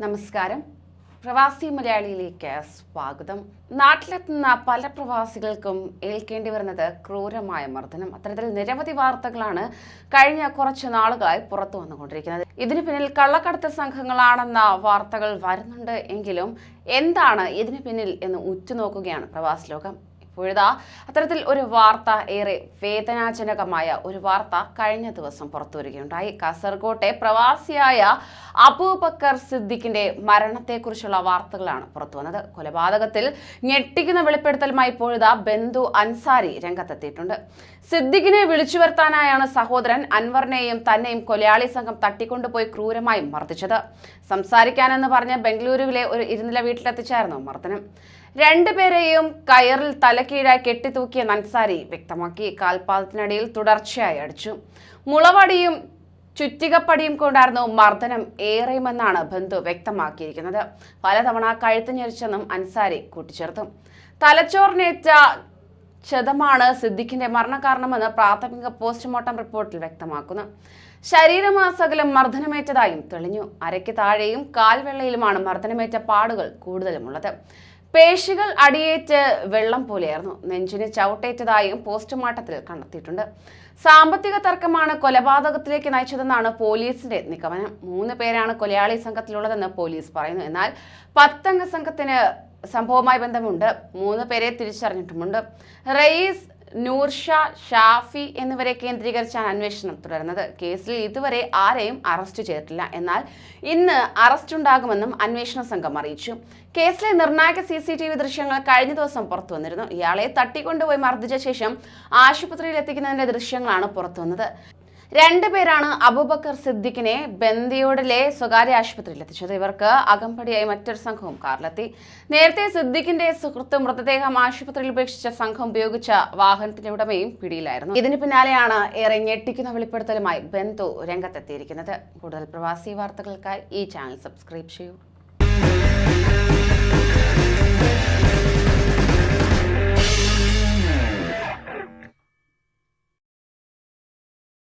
നമസ്കാരം. പ്രവാസി മലയാളിയിലേക്ക് സ്വാഗതം. നാട്ടിലെത്തുന്ന പല പ്രവാസികൾക്കും ഏൽക്കേണ്ടി വരുന്നത് ക്രൂരമായ മർദ്ദനം. അത്തരത്തിൽ നിരവധി വാർത്തകളാണ് കഴിഞ്ഞ കുറച്ച് നാളുകളായി പുറത്തു വന്നുകൊണ്ടിരിക്കുന്നത്. ഇതിന് പിന്നിൽ കള്ളക്കടത്ത് സംഘങ്ങളാണെന്ന വാർത്തകൾ വരുന്നുണ്ട് എങ്കിലും എന്താണ് ഇതിന് പിന്നിൽ എന്ന് ഉറ്റുനോക്കുകയാണ് പ്രവാസി ലോകം. ഇപ്പോഴിതാ അത്തരത്തിൽ ഒരു വാർത്ത, ഏറെ വേദനാജനകമായ ഒരു വാർത്ത കഴിഞ്ഞ ദിവസം പുറത്തു വരികയുണ്ടായി. കാസർകോട്ടെ പ്രവാസിയായ അബൂബക്കർ സിദ്ദിഖിന്റെ മരണത്തെക്കുറിച്ചുള്ള വാർത്തകളാണ് പുറത്തു വന്നത്. കൊലപാതകത്തിൽ ഞെട്ടിക്കുന്ന വെളിപ്പെടുത്തലുമായി ഇപ്പോഴിതാ ബന്ധു അൻസാരി രംഗത്തെത്തിയിട്ടുണ്ട്. സിദ്ദിഖിനെ വിളിച്ചു വരുത്താനായാണ് സഹോദരൻ അൻവറിനെയും തന്നെയും കൊലയാളി സംഘം തട്ടിക്കൊണ്ടുപോയി ക്രൂരമായി മർദ്ദിച്ചത്. സംസാരിക്കാനെന്ന് പറഞ്ഞ് ബംഗളൂരുവിലെ ഒരു ഇരുനില വീട്ടിലെത്തിച്ചായിരുന്നു മർദ്ദനം. രണ്ടുപേരെയും കയറിൽ തലക്കീഴായി കെട്ടിത്തൂക്കിയ അൻസാരി വ്യക്തമാക്കി. കാൽപാദത്തിനടിയിൽ തുടർച്ചയായി അടിച്ചു. മുളവടിയും ചുറ്റികപ്പടിയും കൊണ്ടായിരുന്നു മർദ്ദനം ഏറെയുമെന്നാണ് ബന്ധു വ്യക്തമാക്കിയിരിക്കുന്നത്. പലതവണ കഴുത്ത് ഞെരിച്ചെന്നും അൻസാരി കൂട്ടിച്ചേർത്തു. തലച്ചോറിനേറ്റ ക്ഷതമാണ് സിദ്ദിഖിന്റെ മരണകാരണമെന്ന് പ്രാഥമിക പോസ്റ്റ്മോർട്ടം റിപ്പോർട്ടിൽ വ്യക്തമാക്കുന്നു. ശരീരമാസകലം മർദ്ദനമേറ്റതായും തെളിഞ്ഞു. അരയ്ക്ക് താഴെയും കാൽവെള്ളയിലുമാണ് മർദ്ദനമേറ്റ പാടുകൾ കൂടുതലുമുള്ളത്. പേശികൾ അടിയേറ്റ് വെള്ളം പോലെയായിരുന്നു. നെഞ്ചിന് ചവിട്ടേറ്റതായും പോസ്റ്റ്മോർട്ടത്തിൽ കണ്ടെത്തിയിട്ടുണ്ട്. സാമ്പത്തിക തർക്കമാണ് കൊലപാതകത്തിലേക്ക് നയിച്ചതെന്നാണ് പോലീസിന്റെ നിഗമനം. 3 പേരാണ് കൊലയാളി സംഘത്തിലുള്ളതെന്ന് പോലീസ് പറയുന്നു. എന്നാൽ 10 അംഗ സംഘത്തിന് സംഭവവുമായി ബന്ധമുണ്ട്. 3 പേരെ തിരിച്ചറിഞ്ഞിട്ടുമുണ്ട്. റയീസ്, നൂർഷാ, ഷാഫി എന്നിവരെ കേന്ദ്രീകരിച്ചാണ് അന്വേഷണം തുടരുന്നത്. കേസിൽ ഇതുവരെ ആരെയും അറസ്റ്റ് ചെയ്തിട്ടില്ല. എന്നാൽ ഇന്ന് അറസ്റ്റ് ഉണ്ടാകുമെന്നും അന്വേഷണ സംഘം അറിയിച്ചു. കേസിലെ നിർണായക CCTV ദൃശ്യങ്ങൾ കഴിഞ്ഞ ദിവസം പുറത്തു വന്നിരുന്നു. ഇയാളെ തട്ടിക്കൊണ്ടുപോയി മർദ്ദിച്ച ശേഷം ആശുപത്രിയിൽ എത്തിക്കുന്നതിന്റെ ദൃശ്യങ്ങളാണ് പുറത്തു വന്നത്. 2 പേരാണ് അബൂബക്കർ സിദ്ദിഖിനെ ബന്ദിയോടിലെ സ്വകാര്യ ആശുപത്രിയിൽ എത്തിച്ചത്. ഇവർക്ക് അകമ്പടിയായി മറ്റൊരു സംഘവും കാറിലെത്തി. നേരത്തെ സിദ്ദിഖിന്റെ സുഹൃത്ത് മൃതദേഹം ആശുപത്രിയിൽ ഉപേക്ഷിച്ച സംഘം ഉപയോഗിച്ച വാഹനത്തിന്റെ ഉടമയും പിടിയിലായിരുന്നു. ഇതിന് പിന്നാലെയാണ് ഏറെ ഞെട്ടിക്കുന്ന വെളിപ്പെടുത്തലുമായി ബന്ധു രംഗത്തെത്തിയിരിക്കുന്നത്. കൂടുതൽ പ്രവാസി വാർത്തകൾക്കായി ഈ ചാനൽ സബ്സ്ക്രൈബ് ചെയ്യൂ.